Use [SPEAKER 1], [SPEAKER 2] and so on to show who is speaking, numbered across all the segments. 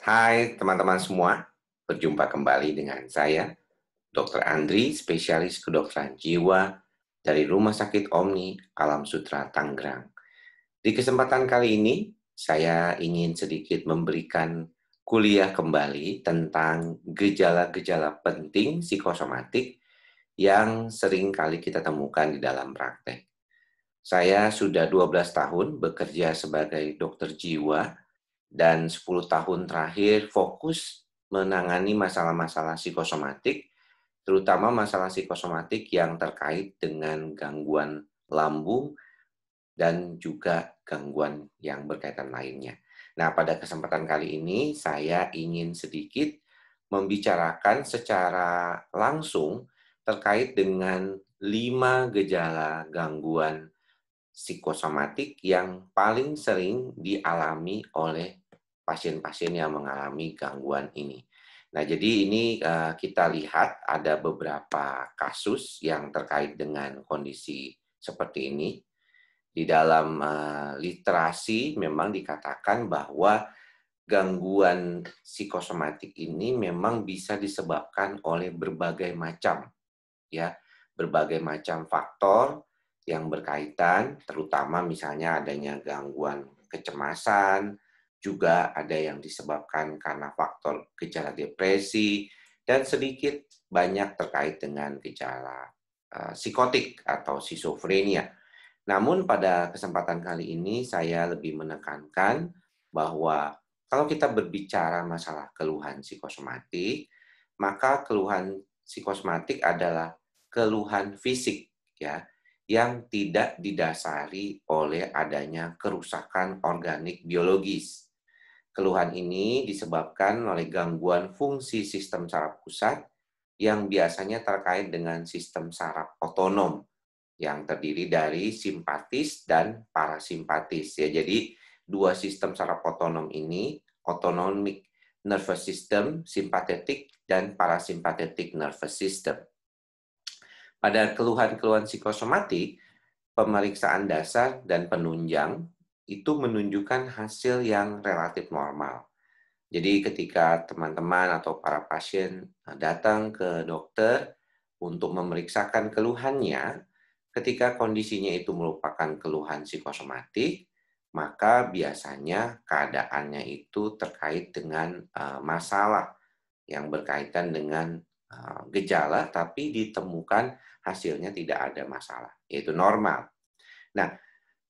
[SPEAKER 1] Hai teman-teman semua, berjumpa kembali dengan saya, Dr. Andri, spesialis kedokteran jiwa dari Rumah Sakit Omni Alam Sutra Tangerang. Di kesempatan kali ini, saya ingin sedikit memberikan kuliah kembali tentang gejala-gejala penting psikosomatik yang sering kali kita temukan di dalam praktek. Saya sudah 12 tahun bekerja sebagai dokter jiwa dan 10 tahun terakhir fokus menangani masalah-masalah psikosomatik, terutama masalah psikosomatik yang terkait dengan gangguan lambung dan juga gangguan yang berkaitan lainnya. Nah, pada kesempatan kali ini saya ingin sedikit membicarakan secara langsung terkait dengan 5 gejala gangguan psikosomatik yang paling sering dialami oleh pasien-pasien yang mengalami gangguan ini. Nah, jadi ini kita lihat ada beberapa kasus yang terkait dengan kondisi seperti ini. Di dalam literasi memang dikatakan bahwa gangguan psikosomatik ini memang bisa disebabkan oleh berbagai macam ya, berbagai macam faktor yang berkaitan, terutama misalnya adanya gangguan kecemasan, juga ada yang disebabkan karena faktor gejala depresi, dan sedikit banyak terkait dengan gejala psikotik atau skizofrenia. Namun pada kesempatan kali ini saya lebih menekankan bahwa kalau kita berbicara masalah keluhan psikosomatik, maka keluhan psikosomatik adalah keluhan fisik ya yang tidak didasari oleh adanya kerusakan organik biologis. Keluhan ini disebabkan oleh gangguan fungsi sistem saraf pusat yang biasanya terkait dengan sistem saraf otonom yang terdiri dari simpatis dan parasimpatis ya. Jadi dua sistem saraf otonom ini, autonomic nervous system, sympathetic dan parasympathetic nervous system. Pada keluhan-keluhan psikosomatik, pemeriksaan dasar dan penunjang itu menunjukkan hasil yang relatif normal. Jadi ketika teman-teman atau para pasien datang ke dokter untuk memeriksakan keluhannya, ketika kondisinya itu merupakan keluhan psikosomatik, maka biasanya keadaannya itu terkait dengan masalah yang berkaitan dengan gejala, tapi ditemukan hasilnya tidak ada masalah, yaitu normal. Nah,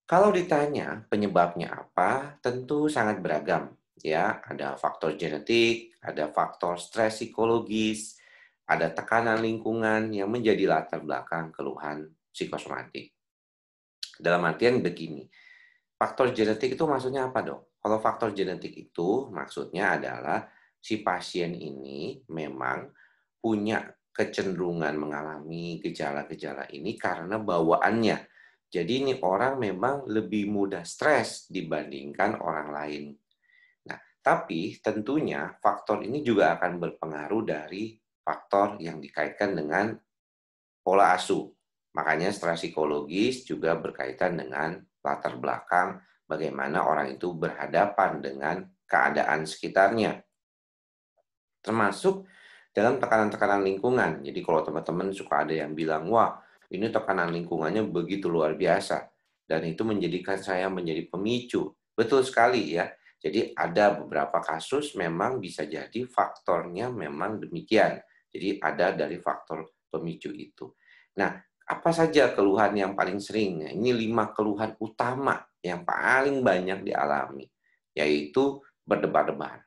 [SPEAKER 1] kalau ditanya penyebabnya apa, tentu sangat beragam. Ya, ada faktor genetik, ada faktor stres psikologis, ada tekanan lingkungan yang menjadi latar belakang keluhan psikosomatik. Dalam artian begini, faktor genetik itu maksudnya apa dong? Kalau faktor genetik itu maksudnya adalah si pasien ini memang punya kecenderungan mengalami gejala-gejala ini karena bawaannya. Jadi ini orang memang lebih mudah stres dibandingkan orang lain. Nah, tapi tentunya faktor ini juga akan berpengaruh dari faktor yang dikaitkan dengan pola asuh. Makanya stres psikologis juga berkaitan dengan latar belakang bagaimana orang itu berhadapan dengan keadaan sekitarnya. Termasuk dalam tekanan-tekanan lingkungan. Jadi kalau teman-teman suka ada yang bilang, wah ini tekanan lingkungannya begitu luar biasa. Dan itu menjadikan saya menjadi pemicu. Betul sekali ya. Jadi ada beberapa kasus memang bisa jadi faktornya memang demikian. Jadi ada dari faktor pemicu itu. Nah, apa saja keluhan yang paling sering? Ini 5 keluhan utama yang paling banyak dialami, yaitu berdebar-debar.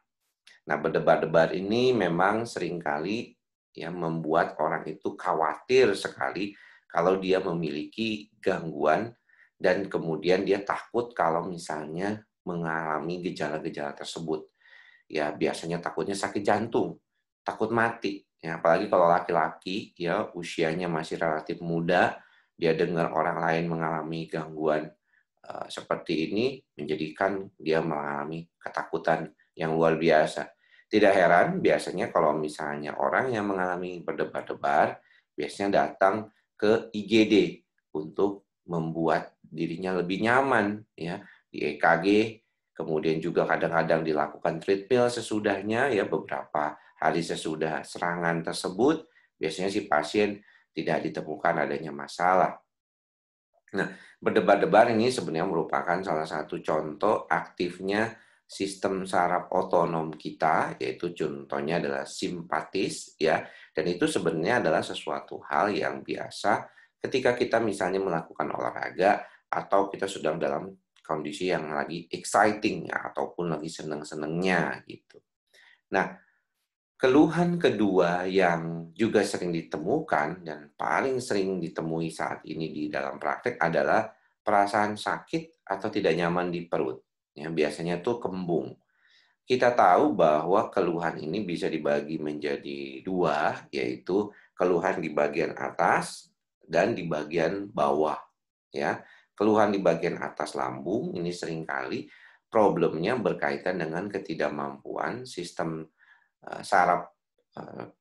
[SPEAKER 1] Nah, berdebar-debar ini memang seringkali ya membuat orang itu khawatir sekali kalau dia memiliki gangguan dan kemudian dia takut kalau misalnya mengalami gejala-gejala tersebut. Ya, biasanya takutnya sakit jantung, takut mati. Ya, apalagi kalau laki-laki ya usianya masih relatif muda, dia dengar orang lain mengalami gangguan seperti ini menjadikan dia mengalami ketakutan yang luar biasa. Tidak heran biasanya kalau misalnya orang yang mengalami berdebar-debar biasanya datang ke IGD untuk membuat dirinya lebih nyaman ya, di EKG Kemudian juga kadang-kadang dilakukan treadmill sesudahnya ya beberapa hari sesudah serangan tersebut, biasanya si pasien tidak ditemukan adanya masalah. Nah, berdebar-debar ini sebenarnya merupakan salah satu contoh aktifnya sistem saraf otonom kita, yaitu contohnya adalah simpatis, ya. Dan itu sebenarnya adalah sesuatu hal yang biasa ketika kita misalnya melakukan olahraga atau kita sedang dalam kondisi yang lagi exciting ya, ataupun lagi seneng-senengnya gitu. Nah, keluhan kedua yang juga sering ditemukan dan paling sering ditemui saat ini di dalam praktek adalah perasaan sakit atau tidak nyaman di perut. Ya, biasanya tuh kembung. Kita tahu bahwa keluhan ini bisa dibagi menjadi dua, yaitu keluhan di bagian atas dan di bagian bawah. Ya, keluhan di bagian atas lambung ini seringkali problemnya berkaitan dengan ketidakmampuan sistem saraf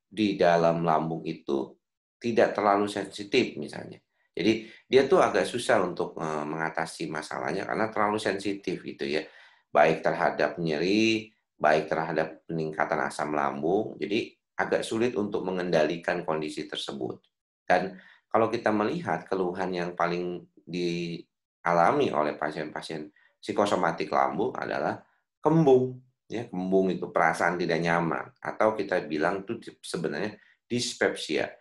[SPEAKER 1] di dalam lambung itu tidak terlalu sensitif misalnya. Jadi dia tuh agak susah untuk mengatasi masalahnya karena terlalu sensitif gitu ya. Baik terhadap nyeri, baik terhadap peningkatan asam lambung. Jadi agak sulit untuk mengendalikan kondisi tersebut. Dan kalau kita melihat keluhan yang paling dialami oleh pasien-pasien psikosomatik lambung adalah kembung. Ya, kembung itu perasaan tidak nyaman atau kita bilang itu sebenarnya dispepsia.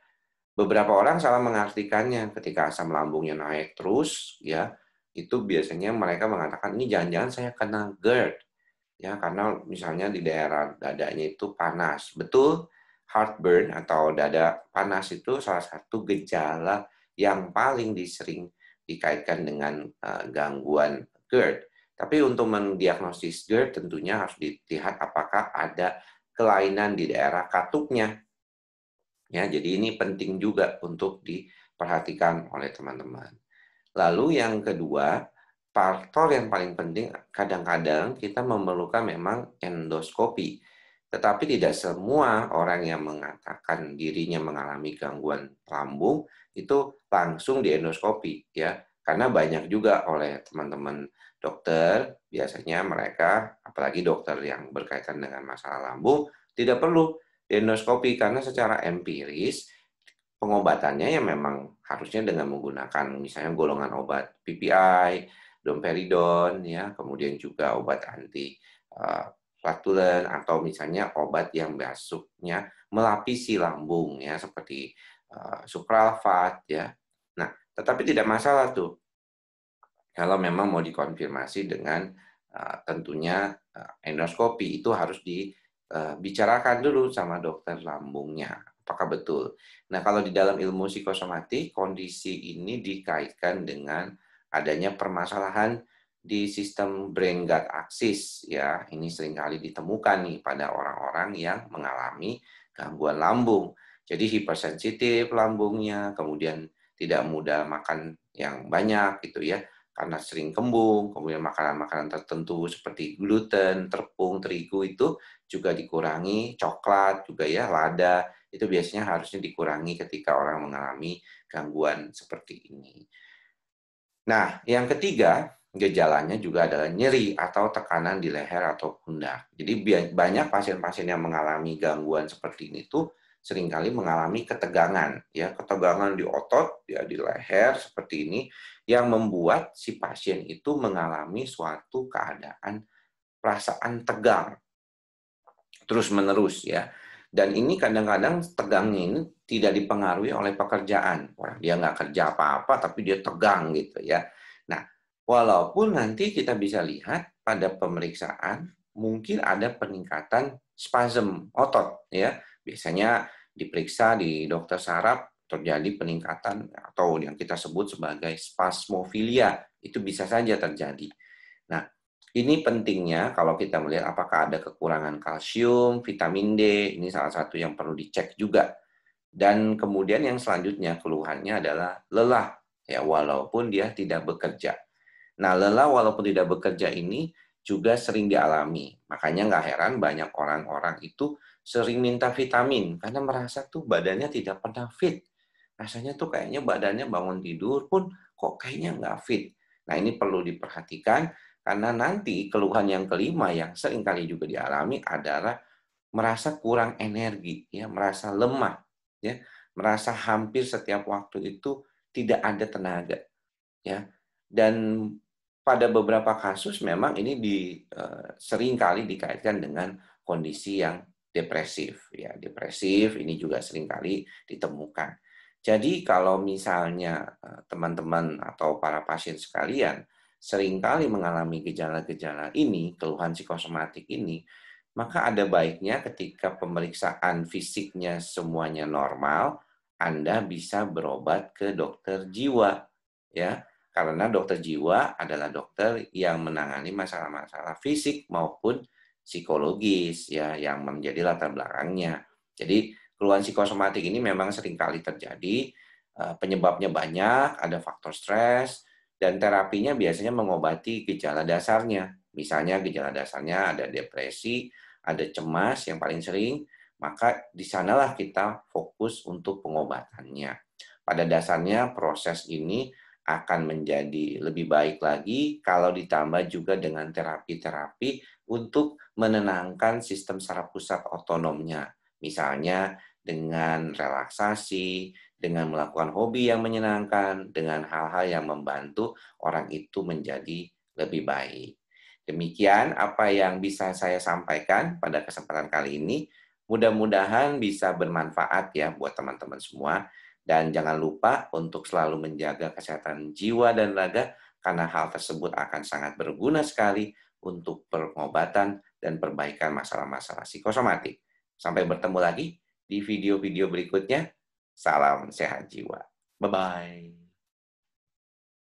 [SPEAKER 1] Beberapa orang salah mengartikannya ketika asam lambungnya naik terus ya, itu biasanya mereka mengatakan ini jangan-jangan saya kena GERD ya karena misalnya di daerah dadanya itu panas. Betul, heartburn atau dada panas itu salah satu gejala yang paling sering dikaitkan dengan gangguan GERD. Tapi untuk mendiagnosis GERD tentunya harus dilihat apakah ada kelainan di daerah katuknya. Ya, jadi ini penting juga untuk diperhatikan oleh teman-teman. Lalu yang kedua, faktor yang paling penting kadang-kadang kita memerlukan memang endoskopi. Tetapi tidak semua orang yang mengatakan dirinya mengalami gangguan lambung itu langsung diendoskopi ya. Karena banyak juga oleh teman-teman dokter, biasanya mereka apalagi dokter yang berkaitan dengan masalah lambung tidak perlu diendoskopi karena secara empiris pengobatannya ya memang harusnya dengan menggunakan misalnya golongan obat PPI, domperidon, ya, kemudian juga obat anti flatulen atau misalnya obat yang masuknya melapisi lambung ya seperti supralfat ya. Nah, tetapi tidak masalah tuh kalau memang mau dikonfirmasi dengan tentunya endoskopi itu harus dibicarakan dulu sama dokter lambungnya. Apakah betul? Nah, kalau di dalam ilmu psikosomatik, kondisi ini dikaitkan dengan adanya permasalahan di sistem brain gut axis ya. Ini seringkali ditemukan nih pada orang-orang yang mengalami gangguan lambung. Jadi hipersensitif lambungnya, kemudian tidak mudah makan yang banyak gitu ya karena sering kembung, kemudian makanan-makanan tertentu seperti gluten, tepung, terigu itu juga dikurangi, coklat juga ya, lada, itu biasanya harusnya dikurangi ketika orang mengalami gangguan seperti ini. Nah, yang ketiga, gejalanya juga adalah nyeri atau tekanan di leher atau pundak. Jadi banyak pasien-pasien yang mengalami gangguan seperti ini tuh seringkali mengalami ketegangan, ya ketegangan di otot, ya di leher seperti ini, yang membuat si pasien itu mengalami suatu keadaan perasaan tegang terus-menerus ya. Dan ini kadang-kadang tegangnya ini tidak dipengaruhi oleh pekerjaan. Wah, dia nggak kerja apa-apa, tapi dia tegang gitu ya. Nah, walaupun nanti kita bisa lihat pada pemeriksaan, mungkin ada peningkatan spasm otot ya. Biasanya diperiksa di dokter saraf terjadi peningkatan atau yang kita sebut sebagai spasmofilia. Itu bisa saja terjadi. Nah, ini pentingnya kalau kita melihat apakah ada kekurangan kalsium, vitamin D, ini salah satu yang perlu dicek juga. Dan kemudian yang selanjutnya keluhannya adalah lelah, ya walaupun dia tidak bekerja. Nah, lelah walaupun tidak bekerja ini juga sering dialami. Makanya nggak heran banyak orang-orang itu sering minta vitamin karena merasa tuh badannya tidak pernah fit. Rasanya tuh kayaknya badannya bangun tidur pun kok kayaknya nggak fit. Nah, ini perlu diperhatikan Karena nanti keluhan yang kelima yang seringkali juga dialami adalah merasa kurang energi, ya, merasa lemah, ya, merasa hampir setiap waktu itu tidak ada tenaga, ya. Dan pada beberapa kasus memang ini sering kali dikaitkan dengan kondisi yang depresif, ya. Depresif ini juga sering kali ditemukan. Jadi kalau misalnya teman-teman atau para pasien sekalian seringkali mengalami gejala-gejala ini, keluhan psikosomatik ini, maka ada baiknya ketika pemeriksaan fisiknya semuanya normal, Anda bisa berobat ke dokter jiwa, ya. Karena dokter jiwa adalah dokter yang menangani masalah-masalah fisik maupun psikologis, ya, yang menjadi latar belakangnya. Jadi keluhan psikosomatik ini memang seringkali terjadi, penyebabnya banyak, ada faktor stres, dan terapinya biasanya mengobati gejala dasarnya. Misalnya gejala dasarnya ada depresi, ada cemas yang paling sering, maka di sanalah kita fokus untuk pengobatannya. Pada dasarnya proses ini akan menjadi lebih baik lagi kalau ditambah juga dengan terapi-terapi untuk menenangkan sistem saraf pusat otonomnya. Misalnya dengan relaksasi, dengan melakukan hobi yang menyenangkan, dengan hal-hal yang membantu orang itu menjadi lebih baik. Demikian apa yang bisa saya sampaikan pada kesempatan kali ini. Mudah-mudahan bisa bermanfaat ya buat teman-teman semua. Dan jangan lupa untuk selalu menjaga kesehatan jiwa dan raga karena hal tersebut akan sangat berguna sekali untuk pengobatan dan perbaikan masalah-masalah psikosomatik. Sampai bertemu lagi di video-video berikutnya. Salam sehat jiwa. Bye-bye.